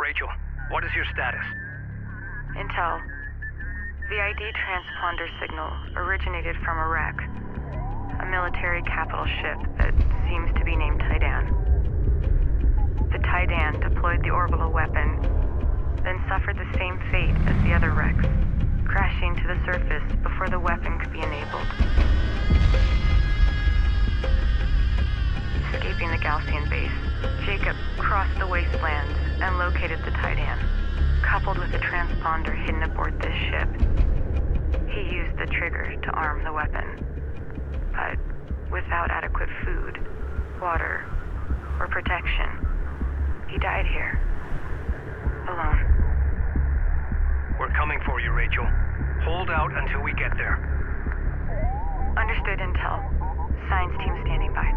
Rachel, what is your status? Intel. The ID transponder signal originated from a wreck. A military capital ship that seems to be named Tidan. The Tidan deployed the orbital weapon, then suffered the same fate as the other wrecks, crashing to the surface before the weapon could be enabled. Escaping the Gaussian base, Jacob crossed the wastelands and located the Tidan. Coupled with the transponder hidden aboard this ship, he used the trigger to arm the weapon. But without adequate food, water, or protection, he died here, alone. We're coming for you, Rachel. Hold out until we get there. Understood, Intel. Science team standing by.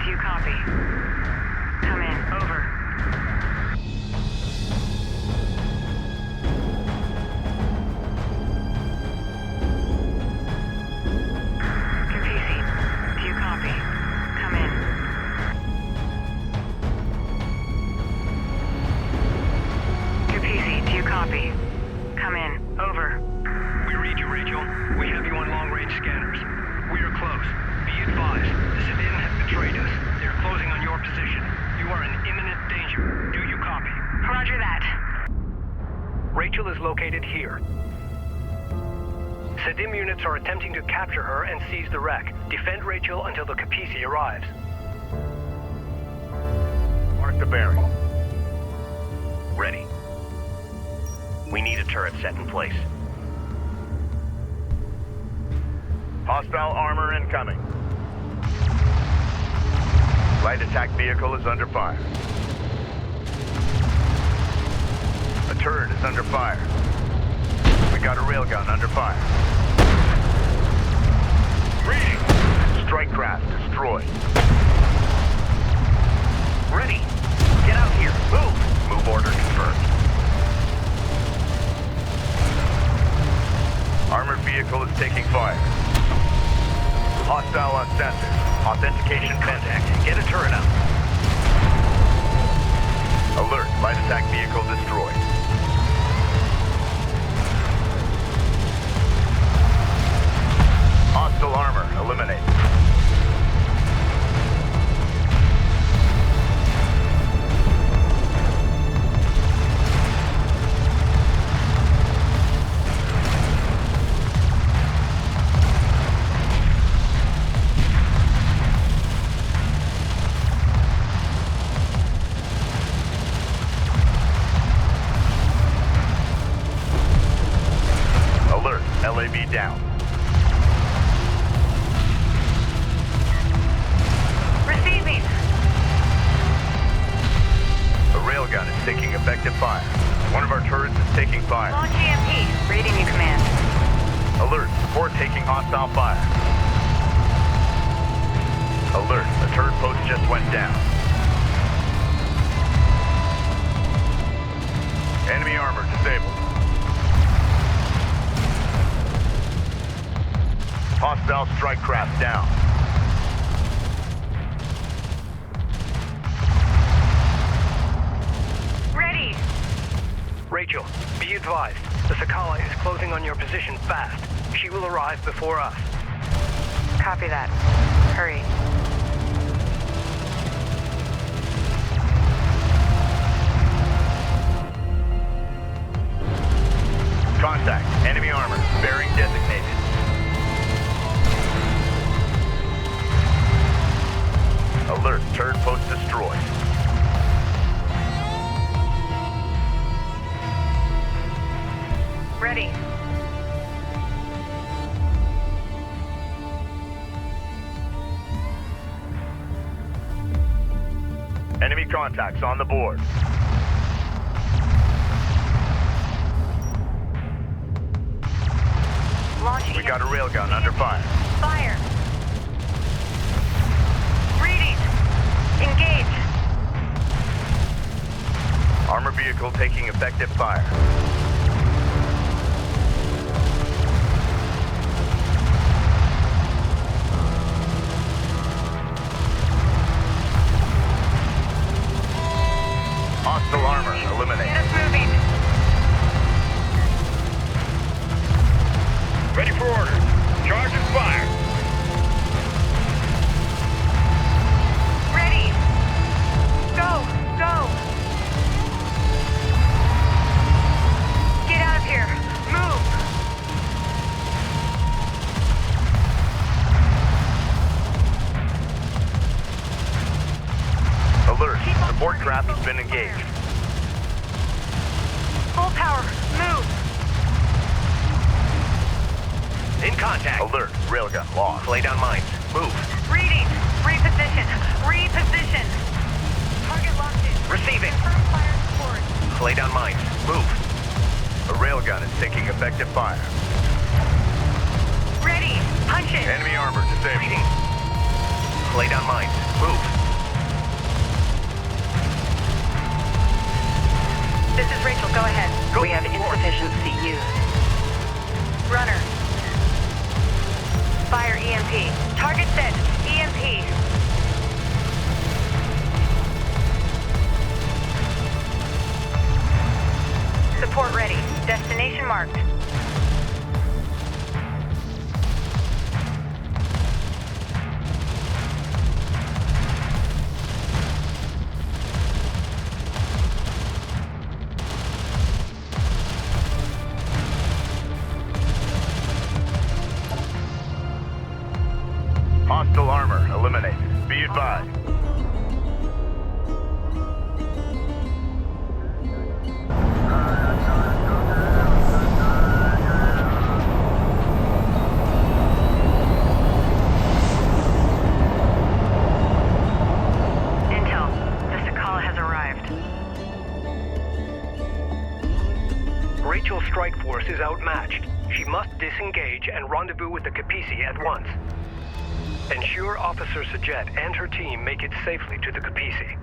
Do you copy? Come in. Over. Capisi, do you copy? Come in. Capisi, do you copy? Come in. Over. We read you, Rachel. We have you on long-range scanners. We are close. Be advised, the Sedin have betrayed us. They're closing on your position. You are in imminent danger. Do you copy? Roger that. Rachel is located here. Sedim units are attempting to capture her and seize the wreck. Defend Rachel until the Capisi arrives. Mark the bearing. Ready. We need a turret set in place. Hostile armor incoming. Light attack vehicle is under fire. A turret is under fire. We got a railgun under fire. Reading. Strike craft destroyed. Ready. Get out here. Move. Move order confirmed. Armored vehicle is taking fire. Hostile on sensors. Authentication Contact. Get a turret up. Alert. Light attack vehicle destroyed. Hostile armor eliminated. LAV down. Receiving. A railgun is taking effective fire. One of our turrets is taking fire. Launch EMP. Reading you, command. Alert. Support taking hostile fire. Alert. A turret post just went down. Enemy armor disabled. Hostile strike craft down. Ready. Rachel, be advised. The Sakala is closing on your position fast. She will arrive before us. Copy that. Hurry. Contact. Enemy armor. Bearing designated. Alert. Turret post destroyed. Ready. Enemy contacts on the board. Launching. We got a railgun under fire. Fire. Reading. Engage. Armor vehicle taking effective fire. Hostile armor eliminated. Get us moving. Ready for orders. Charge and fire. Ready. Go. Go. Get out of here. Move. Alert. Keep on Support target. craft has been engaged. Full power. Move. In contact. Alert. Railgun lost. Lay down mines. Move. Reading. Reposition. Reposition. Target locked in. Receiving. Confirm fire support. Lay down mines. Move. A railgun is taking effective fire. Ready. Punch it. Enemy armor disabled. Reading. Lay down mines. Move. This is Rachel. Go ahead. Go We have forward. insufficient CUs. Runner. Fire EMP. Target set. EMP. Support ready. Destination marked. Hostile armor eliminated. Be advised. Intel. The Sakala has arrived. Rachel's strike force is outmatched. She must disengage and rendezvous with the Capisi at once. Ensure Officer Sajet and her team make it safely to the Capisi.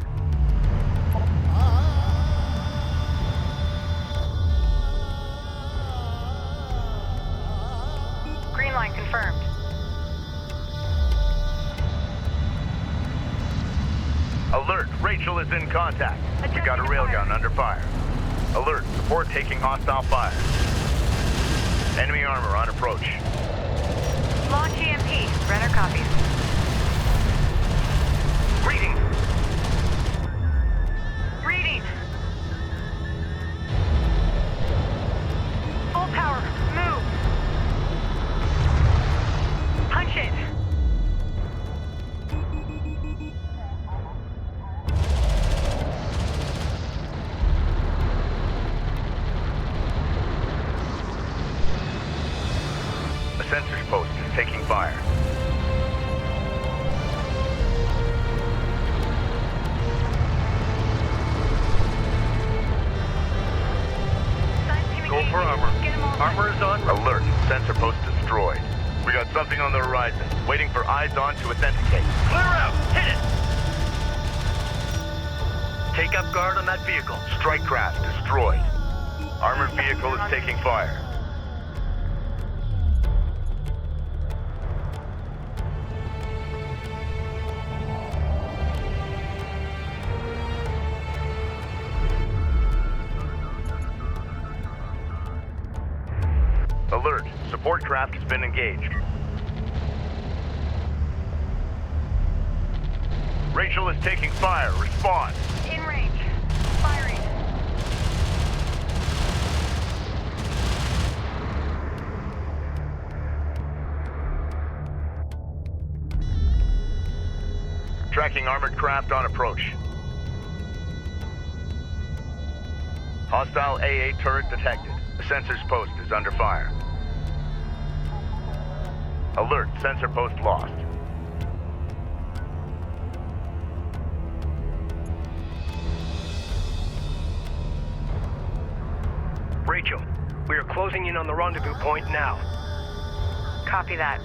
Green line confirmed. Alert. Rachel is in contact. We got a railgun under fire. Alert. Support taking hostile fire. Enemy armor on approach. Launch EMP. Runner copies. Reading. Reading. Full power. Move. Punch it. A sensors post is taking fire. Go for armor. Armor is on. Alert. Sensor post destroyed. We got something on the horizon. Waiting for eyes on to authenticate. Clear out. Hit it. Take up guard on that vehicle. Strike craft destroyed. Armored vehicle is taking fire. Alert. Support craft has been engaged. Rachel is taking fire. Respond. In range. Firing. Tracking armored craft on approach. Hostile AA turret detected. The sensors post is under fire. Alert. Sensor post lost. Rachel, we are closing in on the rendezvous point now. Copy that.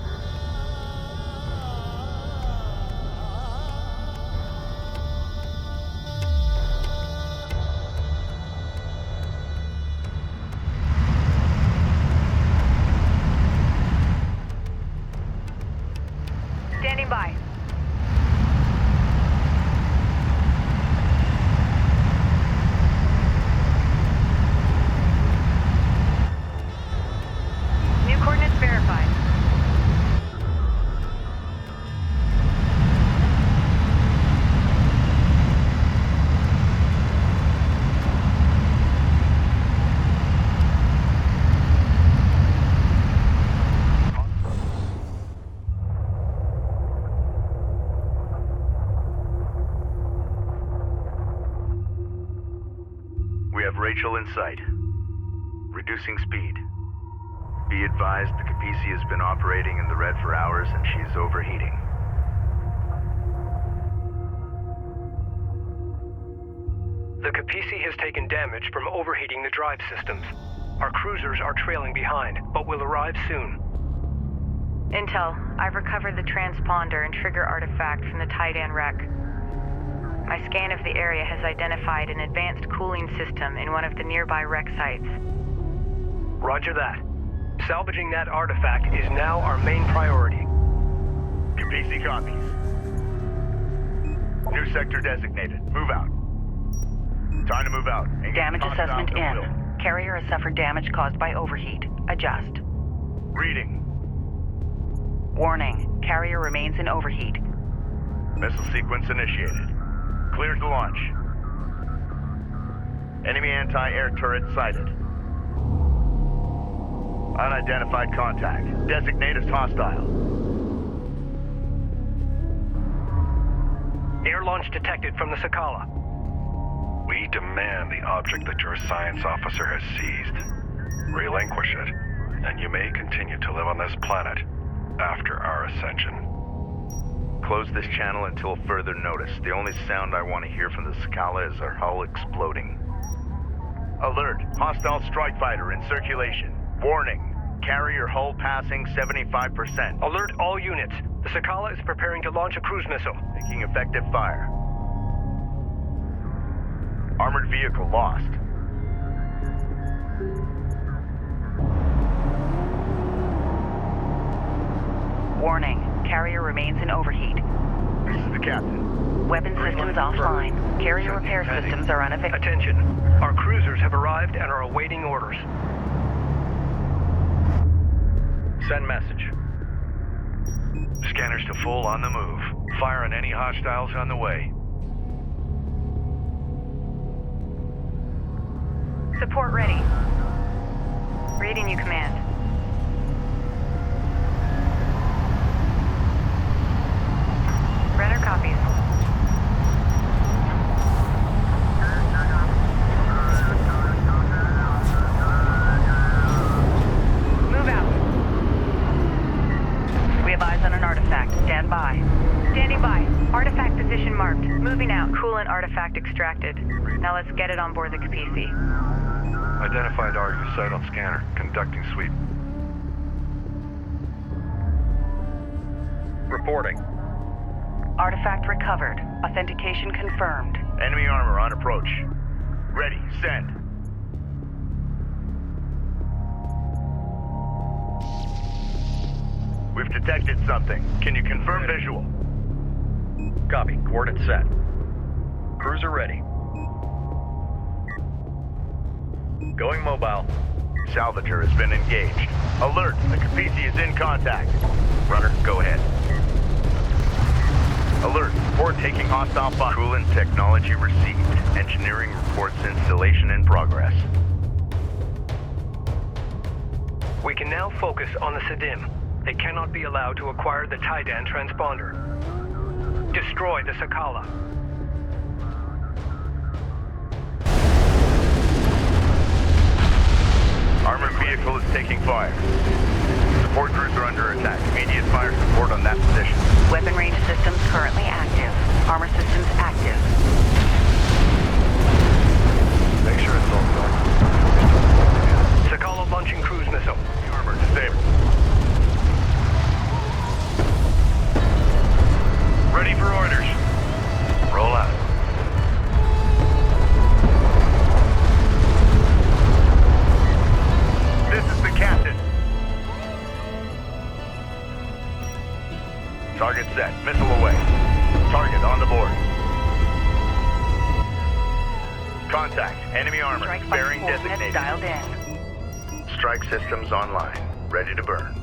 Standing by. New coordinates verified. We have Rachel in sight. Reducing speed. Be advised, the Kapisi has been operating in the red for hours and she's overheating. The Kapisi has taken damage from overheating the drive systems. Our cruisers are trailing behind, but will arrive soon. Intel, I've recovered the transponder and trigger artifact from the Titan wreck. My scan of the area has identified an advanced cooling system in one of the nearby wreck sites. Roger that. Salvaging that artifact is now our main priority. Kapisi copies. New sector designated. Move out. Time to move out. Engage Damage hostile assessment at in. will. Carrier has suffered damage caused by overheat. Adjust. Reading. Warning. Carrier remains in overheat. Missile sequence initiated. Cleared to launch. Enemy anti-air turret sighted. Unidentified contact. Designate as hostile. Air launch detected from the Sakala. We demand the object that your science officer has seized. Relinquish it, and you may continue to live on this planet after our ascension. Close this channel until further notice. The only sound I want to hear from the Sakala is our hull exploding. Alert! Hostile strike fighter in circulation. Warning! Carrier hull passing 75%. Alert all units. The Sakala is preparing to launch a cruise missile. Making effective fire. Armored vehicle lost. Warning. Carrier remains in overheat. This is the captain. Weapon systems offline. Carrier repair systems are unavailable. Attention. Our cruisers have arrived and are awaiting orders. Send message. Scanners to full on the move. Fire on any hostiles on the way. Support ready. Reading you, Command. Runner copies. Move out. We have eyes on an artifact. Stand by. Standing by. Artifact position marked. Moving out. Coolant artifact extracted. Now let's get it on board the Kapisi. Identified RU site on scanner. Conducting sweep. Reporting. Artifact recovered. Authentication confirmed. Enemy armor on approach. Ready. Send. We've detected something. Can you confirm visual? Copy. Coordinates set. Cruiser ready. Going mobile. Salvager has been engaged. Alert! The Kapisi is in contact. Runner, go ahead. Alert! Report taking hostile fire. Coolant technology received. Engineering reports installation in progress. We can now focus on the Sidim. They cannot be allowed to acquire the Titan transponder. Destroy the Sakala. Armored vehicle is taking fire. Support crews are under attack. Immediate fire support on that position. Weapon range systems currently active. Armor systems active. Make sure it's all done. Sakala launching cruise missile. Armor disabled. Contact. Enemy armor. Strike Bearing fighter coordinates designated. dialed in. Strike systems online. Ready to burn.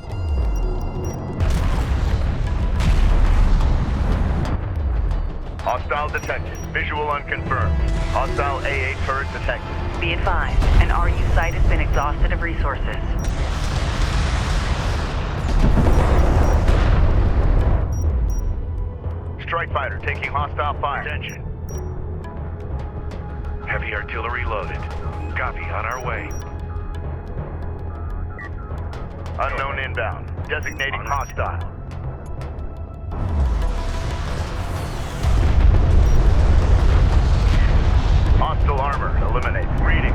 Hostile detected. Visual unconfirmed. Hostile AA turret detected. Be advised, an RU site has been exhausted of resources. Strike fighter taking hostile fire. Attention. Heavy artillery loaded. Copy, on our way. Unknown inbound. Designating hostile. Hostile armor. Eliminate. Reading.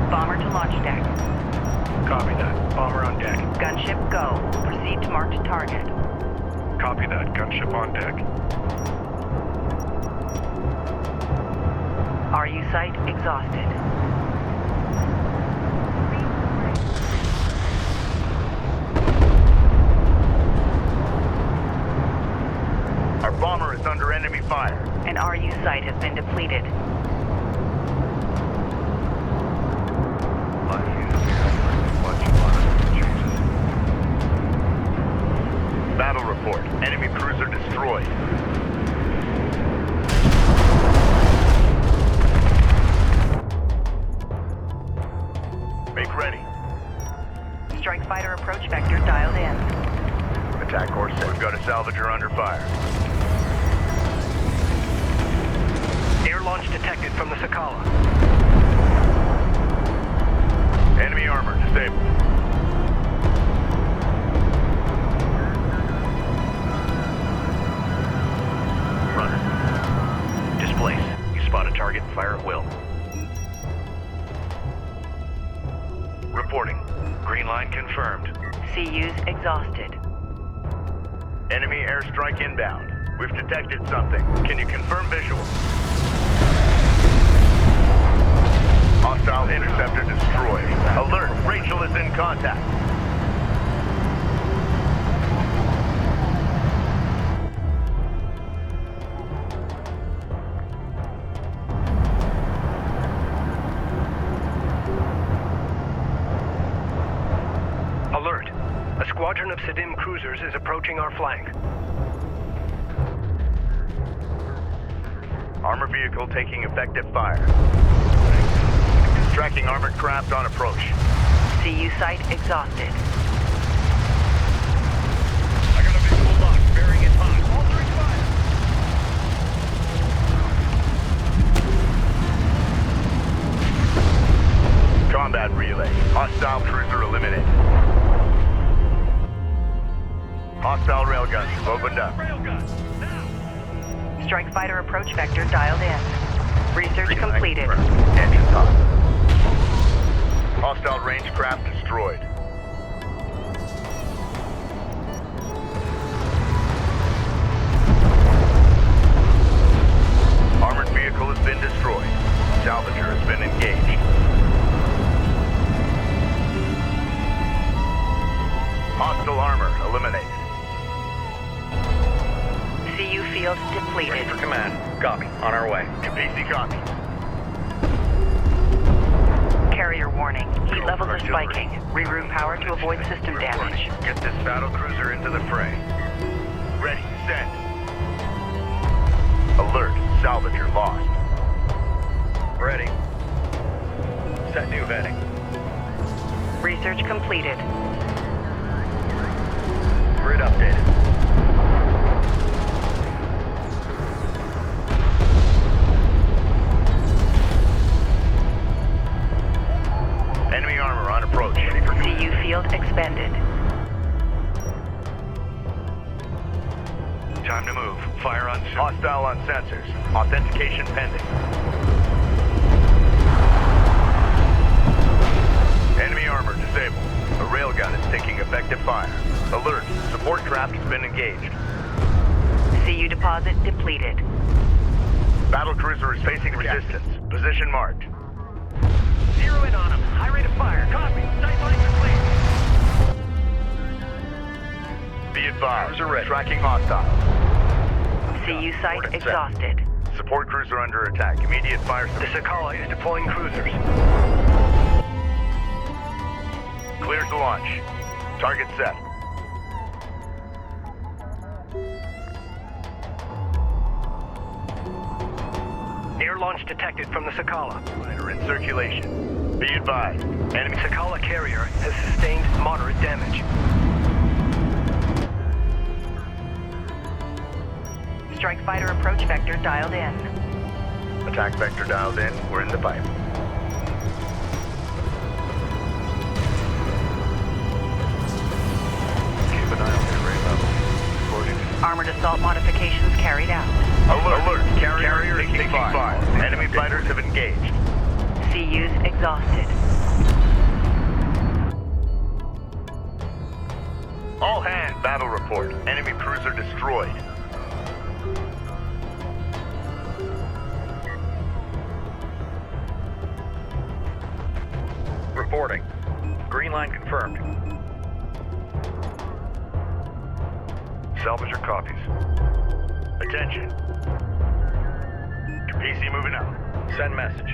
Bomber to launch deck. Copy that. Bomber on deck. Gunship go. Proceed to marked target. Copy that. Gunship on deck. RU site exhausted. Our bomber is under enemy fire. An RU site has been depleted. Battle report. Enemy cruiser destroyed. Make ready. Strike fighter approach vector dialed in. Attack course set. We've got a salvager under fire. Air launch detected from the Sakala. Enemy armor disabled. Runner. Displace. You spot a target, fire at will. Reporting. Green line confirmed. CU's exhausted. Enemy airstrike inbound. We've detected something. Can you confirm visual? Hostile interceptor destroyed. Alert! Rachel is in contact. Alert. A squadron of Sidim cruisers is approaching our flank. Armor vehicle taking effective fire. Tracking armored craft on approach. CU site exhausted. I got a visual lock. Bearing it hot. Altering fire. Combat relay. Hostile cruiser eliminated. Hostile railguns opened up. Railgun. Now. Strike fighter approach vector dialed in. Research completed. Engines hot. Hostile range craft destroyed. Armored vehicle has been destroyed. Salvager has been engaged. Hostile armor eliminated. CU field depleted. Ready for command. Copy. On our way. PC copy. Carrier warning. Heat levels are Artillery. spiking. Reroute power to avoid system damage. Get this battle cruiser into the fray. Ready. Send. Alert. Salvager lost. Ready. Set new heading. Research completed. Grid updated. Enemy armor on approach. Ready for CU field expended. Time to move. Fire on suit. hostile on sensors. Authentication pending. Enemy armor disabled. A railgun is taking effective fire. Alert. Support craft has been engaged. CU deposit depleted. Battle cruiser is facing resistance. Position marked. Zero in on him. High rate of fire. Copy. Sight lines are clear. Be advised. Cruiser ready. Tracking hostile. CU site Coordinates set. exhausted. Support cruiser under attack. Immediate fire The Sakala is deploying cruisers. Clear to launch. Target set. Air launch detected from the Sakala. Fighter in circulation. Be advised. Enemy Sakala carrier has sustained moderate damage. Strike fighter approach vector dialed in. Attack vector dialed in. We're in the pipe. Keep an eye on your ray level. Reporting. Armored assault modifications carried out. Alert! Carrier is taking fire. Enemy fighters have engaged. CUs exhausted. All hands. Battle report. Enemy cruiser destroyed. Reporting. Green line confirmed. Salvager copies. Attention. PC moving out. Send message.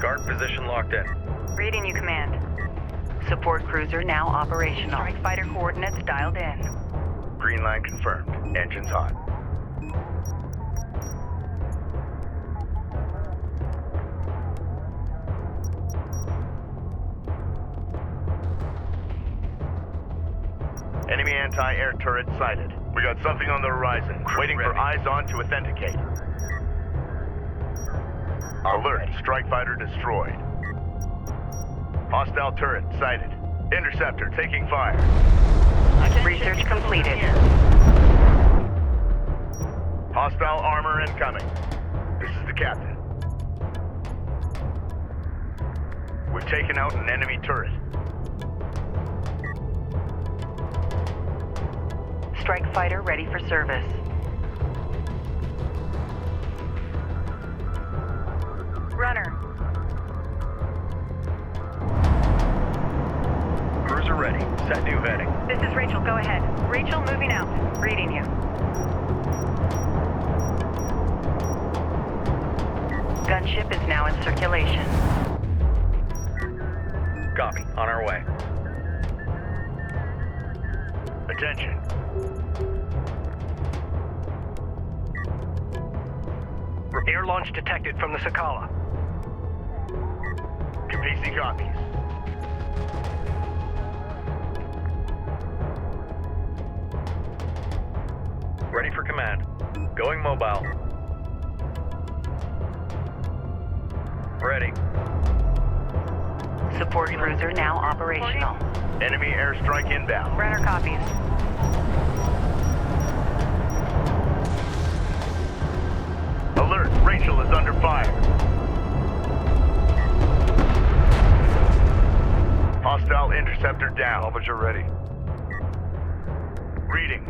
Guard position locked in. Reading you, command. Support cruiser now operational. Strike fighter coordinates dialed in. Green line confirmed. Engines hot. Enemy anti-air turret sighted. We got something on the horizon. Waiting for eyes on to authenticate. Alert. Strike fighter destroyed. Hostile turret sighted. Interceptor taking fire. Research completed. Hostile armor incoming. This is the captain. We've taken out an enemy turret. Strike fighter ready for service. Runner. Cruiser ready. Set new heading. This is Rachel, go ahead. Rachel, moving out. Reading you. Gunship is now in circulation. Copy. On our way. Attention. Air launch detected from the Sakala. PC copies. Ready for command. Going mobile. Ready. Support cruiser now operational. Enemy airstrike inbound. Runner copies. Alert! Rachel is under fire. Hostile interceptor down. Salvager ready. Reading.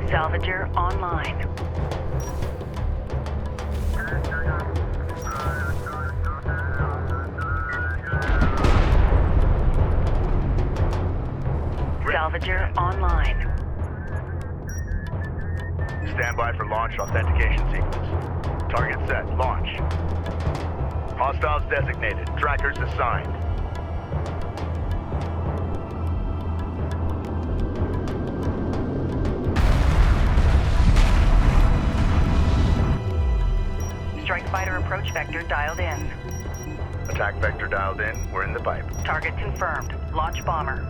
Salvager online. Salvager online. Stand by for launch authentication sequence. Target set. Launch. Hostiles designated. Trackers assigned. Strike fighter approach vector dialed in. Attack vector dialed in. We're in the pipe. Target confirmed. Launch bomber.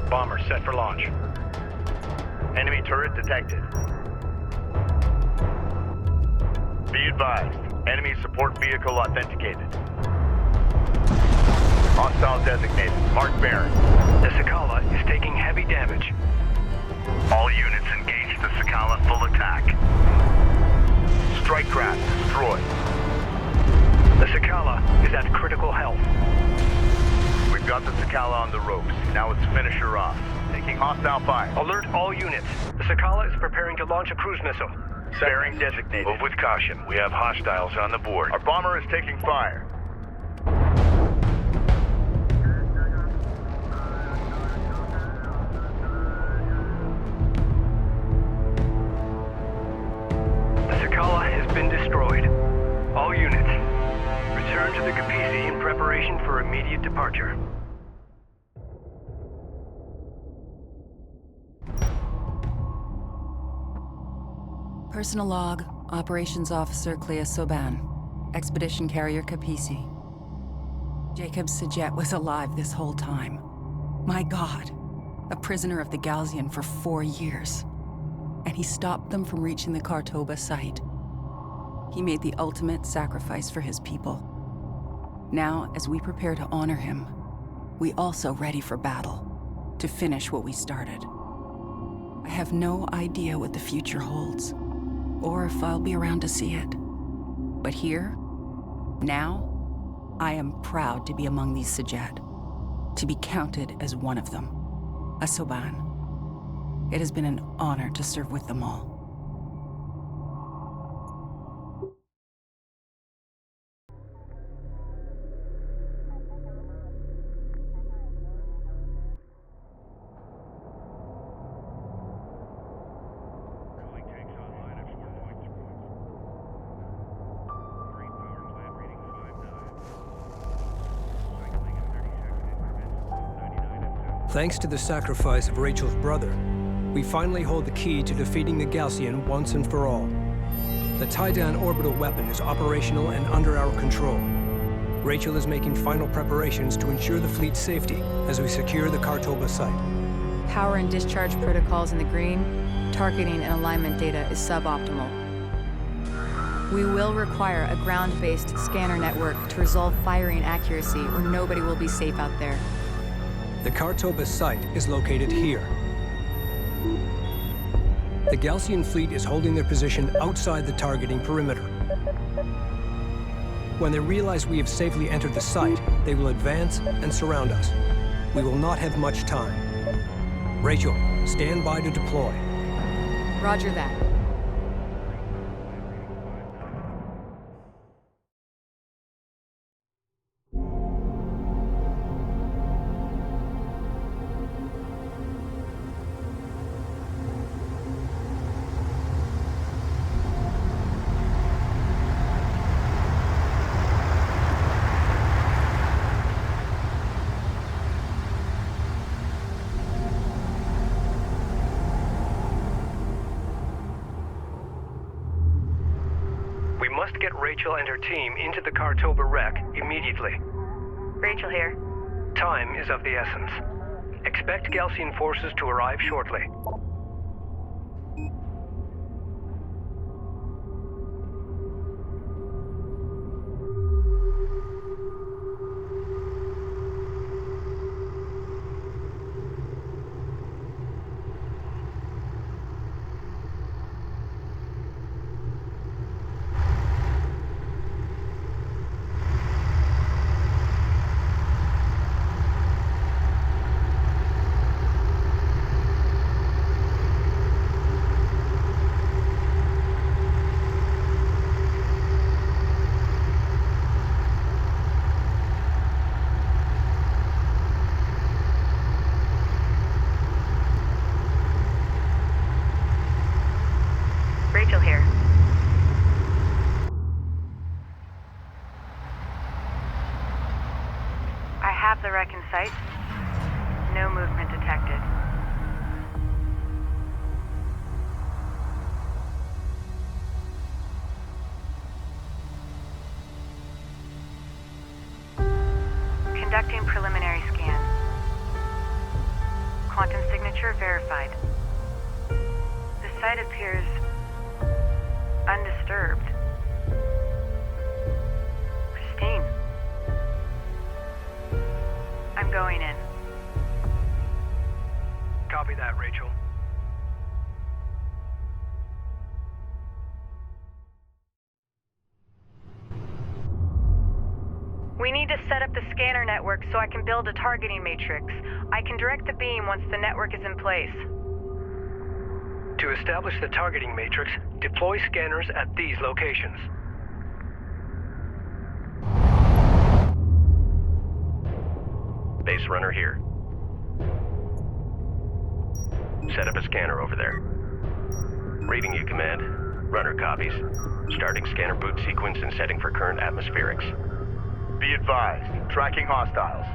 Bomber set for launch. Enemy turret detected. Be advised. Enemy support vehicle authenticated. Hostile designated. Mark Baron. The Sakala is taking heavy damage. All units engage the Sakala full attack. Strike craft destroyed. The Sakala is at critical health. We've got the Sakala on the ropes. Now let's finish her off. Take taking hostile fire. Alert all units. The Sakala is preparing to launch a cruise missile. Bearing designated. Move with caution. We have hostiles on the board. Our bomber is taking fire. The Sakala has been destroyed. All units, return to the Kapisi in preparation for immediate departure. Personal log, Operations Officer Clea Soban, Expedition Carrier Kapisi. Jacob Sajet was alive this whole time. My God, a prisoner of the Galzian for 4 years. And he stopped them from reaching the Kartoba site. He made the ultimate sacrifice for his people. Now, as we prepare to honor him, we also ready for battle, to finish what we started. I have no idea what the future holds, or if I'll be around to see it. But here, now, I am proud to be among these Sajet, to be counted as one of them, a Soban. It has been an honor to serve with them all. Thanks to the sacrifice of Rachel's brother, we finally hold the key to defeating the Galcian once and for all. The Taidan orbital weapon is operational and under our control. Rachel is making final preparations to ensure the fleet's safety as we secure the Kartoba site. Power and discharge protocols in the green. Targeting and alignment data is suboptimal. We will require a ground-based scanner network to resolve firing accuracy, or nobody will be safe out there. The Kartoba site is located here. The Galcian fleet is holding their position outside the targeting perimeter. When they realize we have safely entered the site, they will advance and surround us. We will not have much time. Rachel, stand by to deploy. Roger that. Get Rachel and her team into the Kartoba wreck immediately. Rachel here. Time is of the essence. Expect Galcian forces to arrive shortly. Rachel here. I have the wreck in sight. No movement detected. Conducting preliminary scan. Quantum signature verified. The site appears undisturbed. Pristine. I'm going in. Copy that, Rachel. We need to set up the scanner network so I can build a targeting matrix. I can direct the beam once the network is in place. To establish the targeting matrix, deploy scanners at these locations. Base runner here. Set up a scanner over there. Reading you, Command. Runner copies. Starting scanner boot sequence and setting for current atmospherics. Be advised. Tracking hostiles.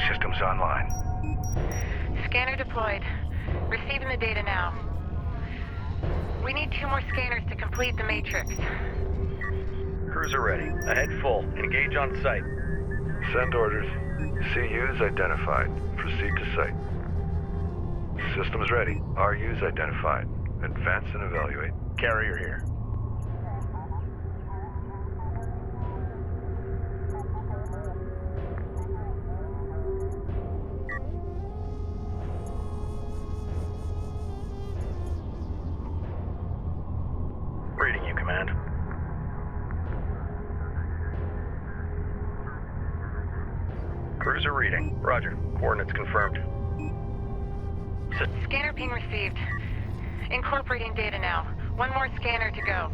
Systems online. Scanner deployed. Receiving the data now. We need 2 more scanners to complete the matrix. Cruiser ready. Ahead full. Engage on site. Send orders. CUs identified. Proceed to site. Systems ready. RUs identified. Advance and evaluate. Carrier here. Reading you, Command. Cruiser reading. Roger. Coordinates confirmed. Scanner ping received. Incorporating data now. 1 more scanner to go.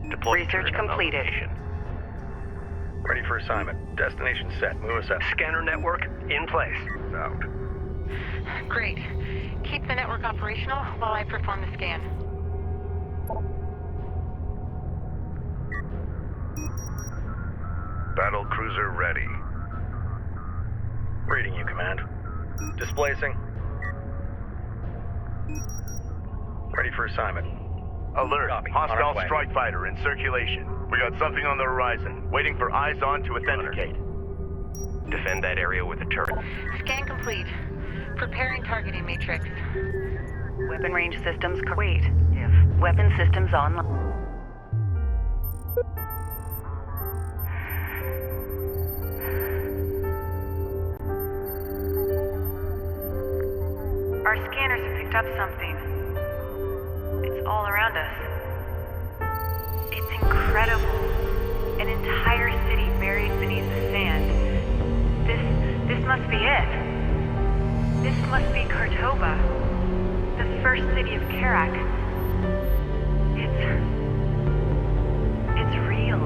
Deploy Research completed. Ready for assignment. Destination set. Move us out. Scanner network in place. Out. Great. Keep the network operational while I perform the scan. Battle cruiser ready. Reading you, Command. Displacing. Ready for assignment. Alert. Copy. On our Hostile way. strike fighter in circulation. We got something on the horizon. Waiting for eyes on to authenticate. Defend that area with a turret. Scan complete. Preparing targeting matrix. Weapon range systems. Wait. Weapon systems online. Our scanners have picked up something. It's all around us. It's incredible. An entire city buried beneath the sand. This must be it. This must be Kartoba, the first city of Kharak. It's real.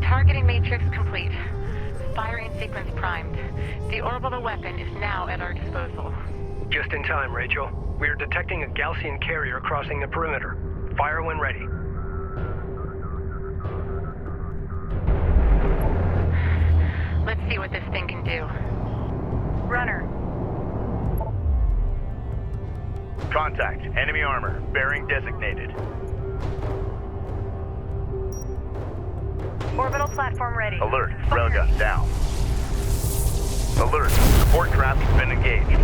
Targeting matrix complete. Firing sequence primed. The orbital weapon is now at our disposal. Just in time, Rachel. We are detecting a Gaussian carrier crossing the perimeter. Fire when ready. Let's see what this thing can do. Runner. Contact. Enemy armor. Bearing designated. Orbital platform ready. Alert. Railgun down. Alert. Support craft has been engaged.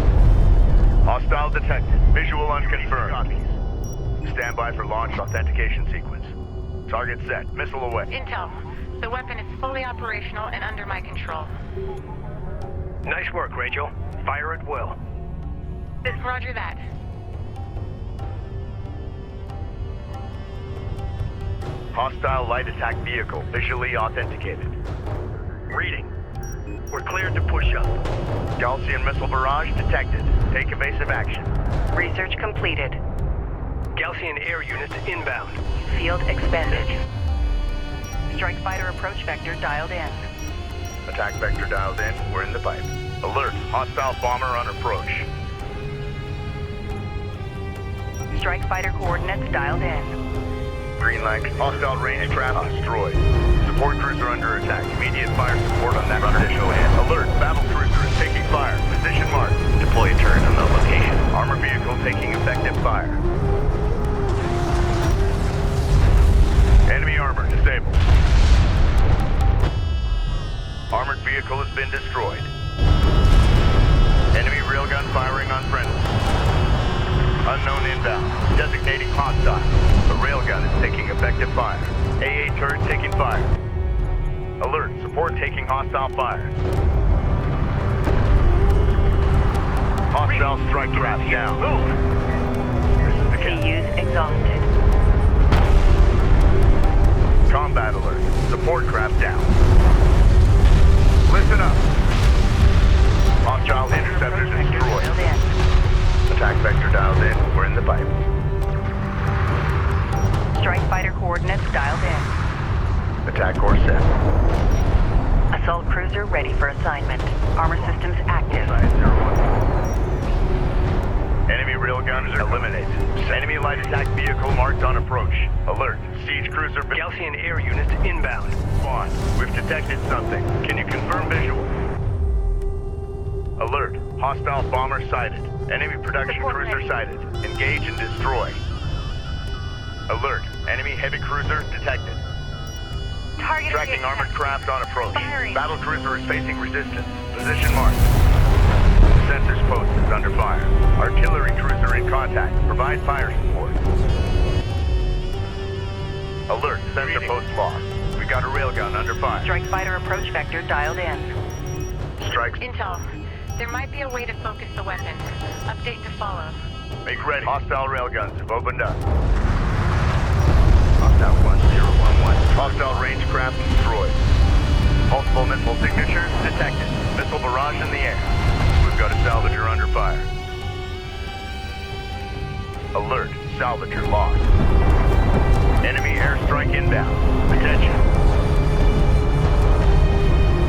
Hostile detected. Visual unconfirmed. Stand by for launch authentication sequence. Target set. Missile away. Intel. The weapon is fully operational and under my control. Nice work, Rachel. Fire at will. Roger that. Hostile light attack vehicle visually authenticated. Reading. We're cleared to push up. Gaussian missile barrage detected. Take evasive action. Research completed. Gaussian air units inbound. Field expanded. Strike fighter approach vector dialed in. Attack vector dialed in. We're in the pipe. Alert. Hostile bomber on approach. Strike fighter coordinates dialed in. Green light. Hostile range craft destroyed. Support cruiser under attack. Immediate fire support on that runner. Show hand. Alert. Battle cruiser is taking fire. Position marked. Deploy a turret on the location. Armor vehicle taking effective fire. Enemy armor disabled. Armored vehicle has been destroyed. Enemy railgun firing on friendly. Unknown inbound. Designating hostile. The railgun is taking effective fire. AA turret taking fire. Alert. Support taking hostile fire. Hostile strike craft down. This is the CUs exhausted. combat alert. Support craft down. Listen up. Hostile interceptor destroyed. Dialed in. Attack vector dialed in. We're in the pipe. Strike fighter coordinates dialed in. Attack course set. Assault cruiser ready for assignment. Armor systems active. Enemy railguns are eliminated. Enemy light attack vehicle marked on approach. Alert. Siege cruiser... Galcian air units inbound. Spawn. We've detected something. Can you confirm visual? Alert. Hostile bomber sighted. Enemy production cruiser sighted. Engage and destroy. Alert. Enemy heavy cruiser detected. Target Tracking armored craft on approach. Firing. Battle cruiser is facing resistance. Position marked. Sensors post is under fire. Artillery cruiser in contact. Provide fire support. Alert. Sensor post lost. We got a railgun under fire. Strike fighter approach vector dialed in. Strikes. Intel. There might be a way to focus the weapon. Update to follow. Make ready. Hostile railguns have opened up. Hostile 1011. Hostile range craft destroyed. Multiple missile signatures detected. Missile barrage in the air. We've got a salvager under fire. Alert. Salvager lost. Enemy airstrike inbound. Attention.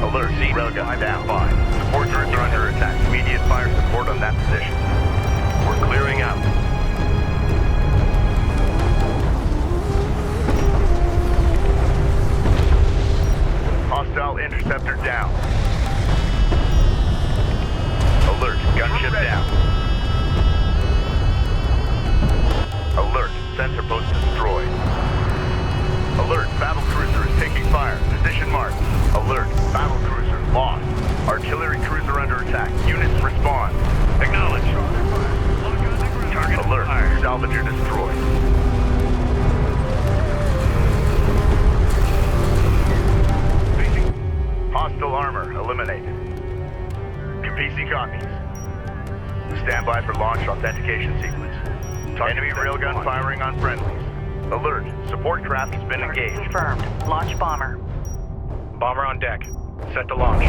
Alert. Railgun down. Fine. Support troops are under attack. Immediate fire support on that position. We're clearing out. Hostile interceptor down. Alert. Gunship down. Alert. Sensor post destroyed. Alert. Battle cruiser is taking fire. Position marked. Alert. Battle cruiser lost. Artillery cruiser under attack. Units respond. Acknowledge. Target alert. Salvager destroyed. Hostile armor eliminated. PC copies. Stand by for launch authentication sequence. Enemy railgun firing on friendlies. Alert. Support craft has been engaged. Confirmed. Launch bomber. Bomber on deck. Set to launch.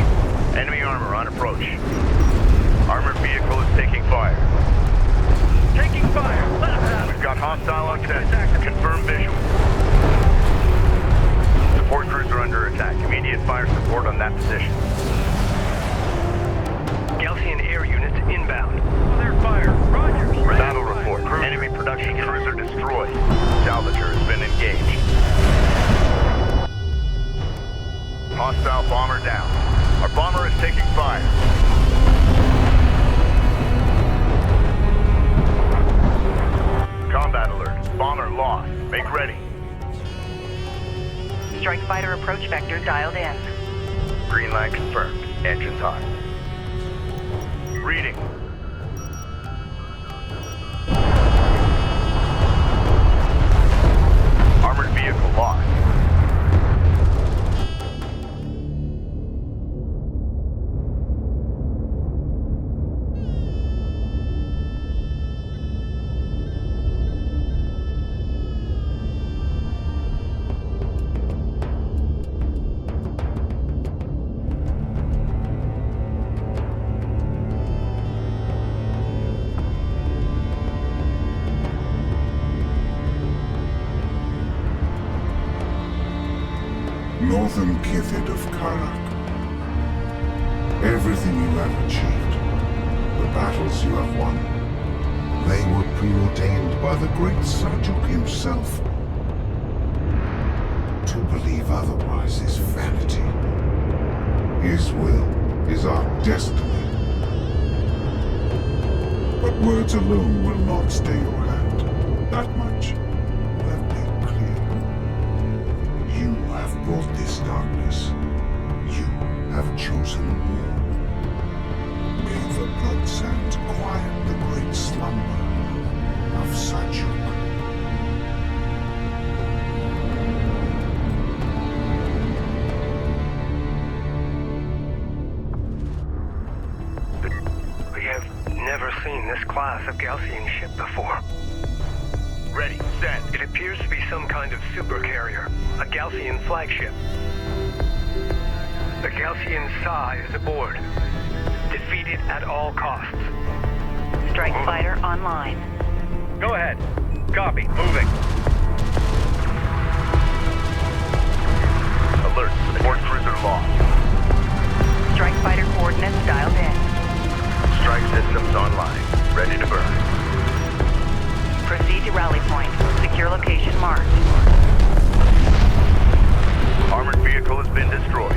Enemy armor on approach. Armored vehicle is taking fire. Taking fire! We've got hostile on set. Confirm visual. Support cruiser under attack. Immediate fire support on that position. Galcian air units inbound. Clear fire. Roger. Battle report. Enemy production cruiser destroyed. Salvager has been engaged. Hostile bomber down. Our bomber is taking fire. Combat alert. Bomber lost. Make ready. Strike fighter approach vector dialed in. Green line confirmed. Engines hot. Reading. Armored vehicle lost. Northern Kithid of Kharak. Everything you have achieved, the battles you have won, they were preordained by the great Sajuk himself. To believe otherwise is vanity. His will is our destiny. But words alone will not stay your hand. That much you have made clear. You have brought this darkness. You have chosen war. May the blood sands quiet the great slumber of Sajuk. We have never seen this class of Gaussian ship before. Ready, send. It appears to be some kind of supercarrier, a Gaussian flagship. The Gaussian Psi is aboard. Defeat it at all costs. Strike fighter online. Go ahead. Copy. Moving. Alert, support cruiser lost. Strike fighter coordinates dialed in. Strike systems online. Ready to burn. Proceed to rally point. Secure location marked. Armored vehicle has been destroyed.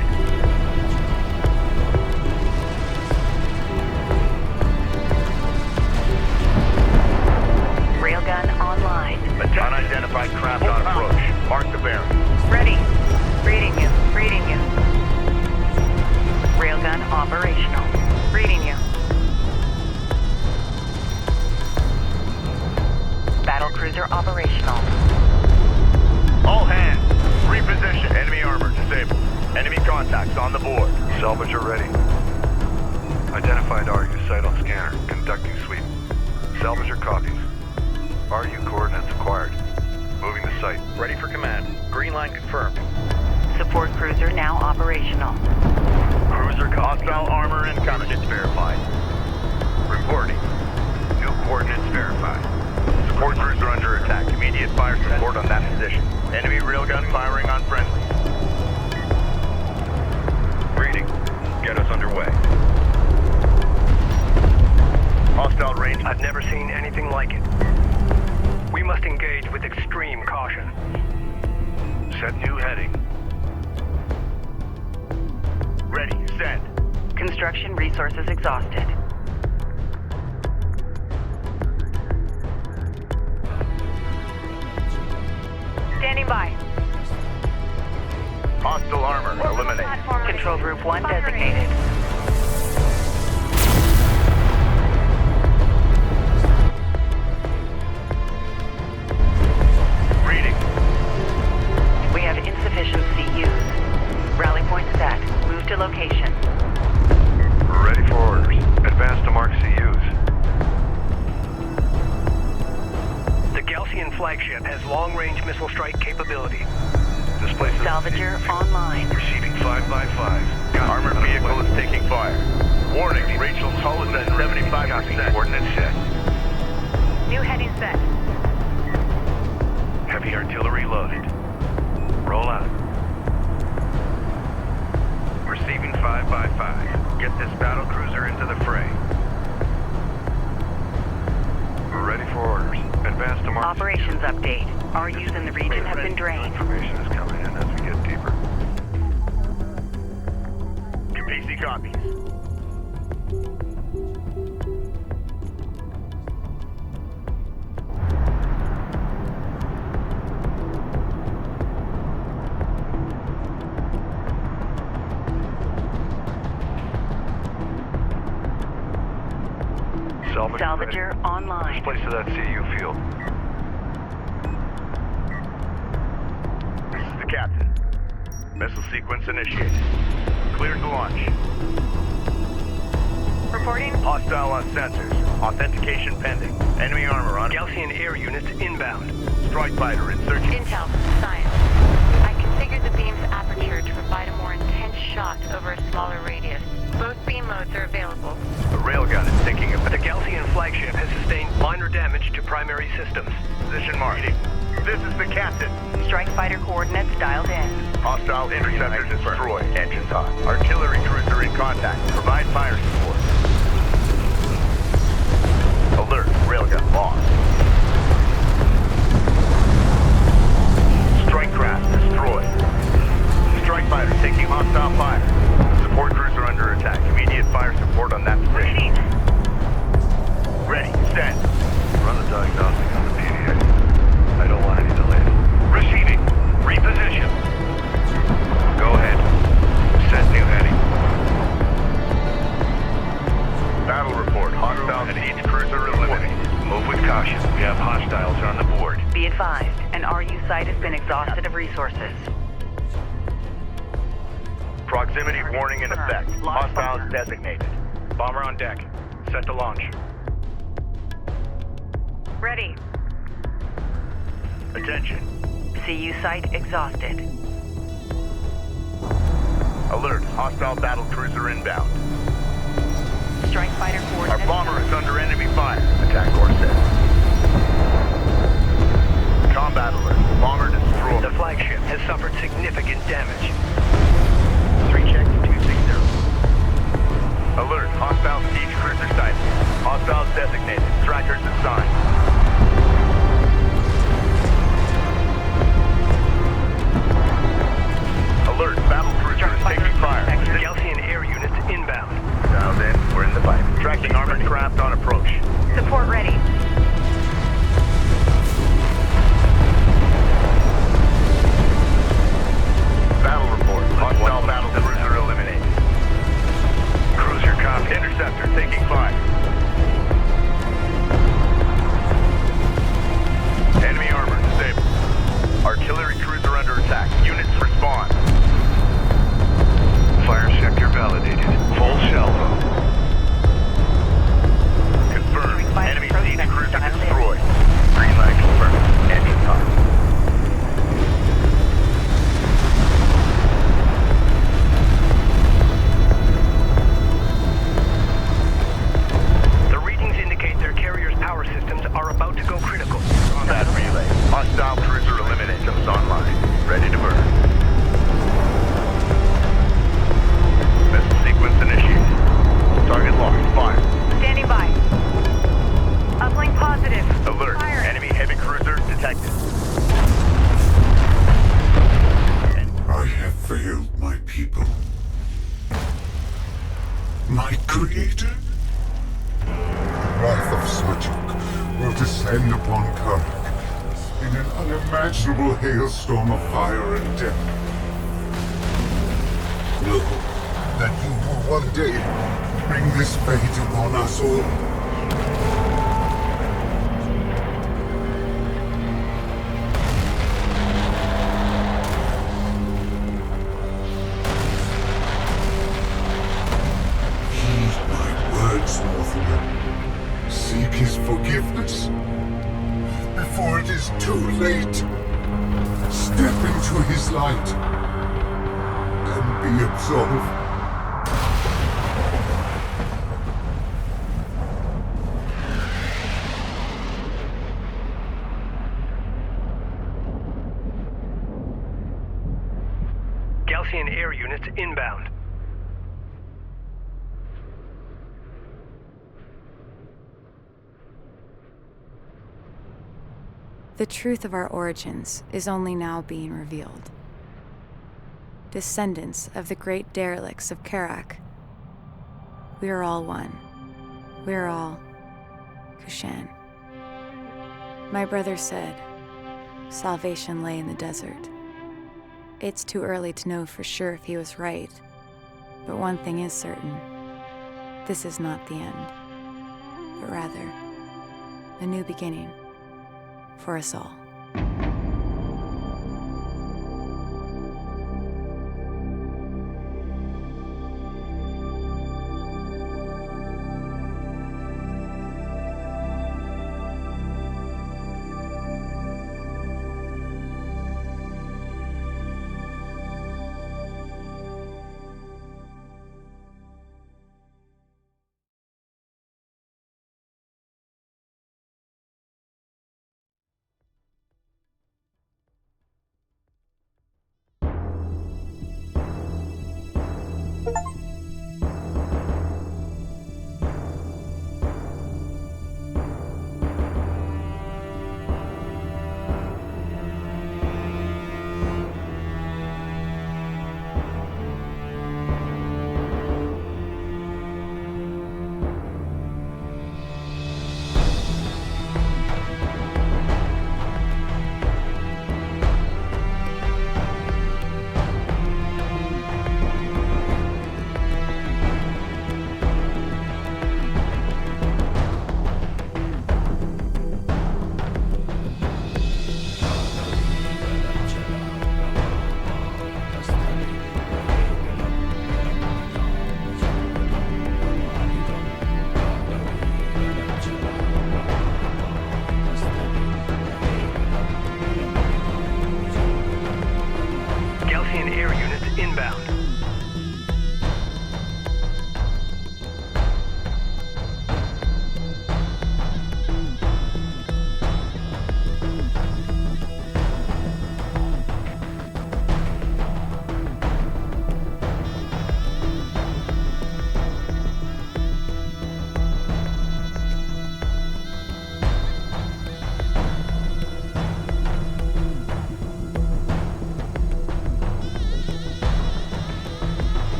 Railgun online. Unidentified craft on approach. Mark the bearing. Ready. Reading you. Reading you. Railgun operational. Reading you. Battle cruiser operational. All hands, reposition. Enemy armor disabled. Enemy contacts on the board. Salvager ready. Identified RU site on scanner. Conducting sweep. Salvager copies. RU coordinates acquired. Moving to site. Ready for command. Green line confirmed. Support cruiser now operational. Cruiser hostile armor incoming. Coordinates verified. Reporting. New coordinates verified. Support cruiser under attack. Immediate fire support on that position. Enemy railgun firing on friendly. Reading. Get us underway. Hostile range. I've never seen anything like it. We must engage with extreme caution. Set new heading. Ready, send. Construction resources exhausted. Standing by. Hostile armor eliminated. Control group 1 designated. Reading. We have insufficient CUs. Rally point set. Move to location. Ready for orders. Advance to mark CUs. The Gaussian flagship has long-range missile strike capability. Displaces Salvager online. Receiving 5x5. Armored vehicle is taking fire. Warning, Rachel's hull is at 75%. Coordinates set. New heading set. Heavy artillery loaded. Roll out. Receiving 5x5. Get this battle cruiser into the fray. We're ready for orders. Advance to mark. Operations update. RUs in the region have been drained. Information is coming in as we get deeper. PC copies. Salvager online. Displace to that CU field. This is the captain. Missile sequence initiated. Cleared to launch. Reporting. Hostile on sensors. Authentication pending. Enemy armor on. Gaussian air units inbound. Strike fighter in search. Intel. Science. I configured the beam's aperture to provide a more intense shot over a smaller radius. Both beam modes are available. The railgun is taking a The Gaussian flagship has sustained minor damage to primary systems. position mark. This is the captain. Strike fighter coordinates dialed in. Hostile interceptor destroyed. Engines on. Artillery cruiser in contact. Provide fire support. Alert. Railgun lost. Strike craft destroyed. Strike fighter taking hostile fire. Support cruiser under attack. Immediate fire support on that position. Ready. Send. Run the diagnostic on the PDA. I don't want any delays. Receiving. Reposition. Go ahead. Set new heading. Battle report. Hostile and each cruiser eliminated. Move with caution. We have hostiles on the board. Be advised, an RU site has been exhausted of resources. Proximity warning in effect. Hostiles designated. Bomber on deck. Set to launch. Ready. Attention. CU site exhausted. Alert. Hostile battle cruiser inbound. Strike fighter Our coordinates. bomber is under enemy fire. Attack course set. Combat alert. Bomber destroyed. The flagship has suffered significant damage. 3 check 260. Alert. Hostile siege cruiser sighted. Hostiles designated. Trackers assigned. Alert. Battle cruiser is taking fire. Galcian air units inbound. Dialed in. We're in the fight. Tracking armored craft on approach. Support ready. Battle report. Hostile battle cruiser eliminated. Cruiser copy. Interceptor taking fire. Enemy armor disabled. Artillery cruiser under attack. Units respond. Fire sector validated. Full salvo. Confirmed. Enemy siege cruiser destroyed. Green light confirmed. Engine on. The readings indicate their carrier's power systems are about to go critical. Combat relay. Hostile cruiser eliminated. Systems online. Ready to burn. Missile sequence initiated. Target locked. Fire. Standing by. Uplink positive. Alert. Fire. Enemy heavy cruiser detected. I have failed my people. My creator? Wrath of Smajuk will descend upon Kharak in an unimaginable hailstorm of fire and death. Know that you will one day bring this fate upon us all. Heed my words, Northman. Seek his forgiveness before it is too late. Step into his light and be absolved. Galcian air units inbound. The truth of our origins is only now being revealed. Descendants of the great derelicts of Kharak, we are all one. We are all Kushan. My brother said, salvation lay in the desert. It's too early to know for sure if he was right, but one thing is certain. This is not the end, but rather a new beginning for us all.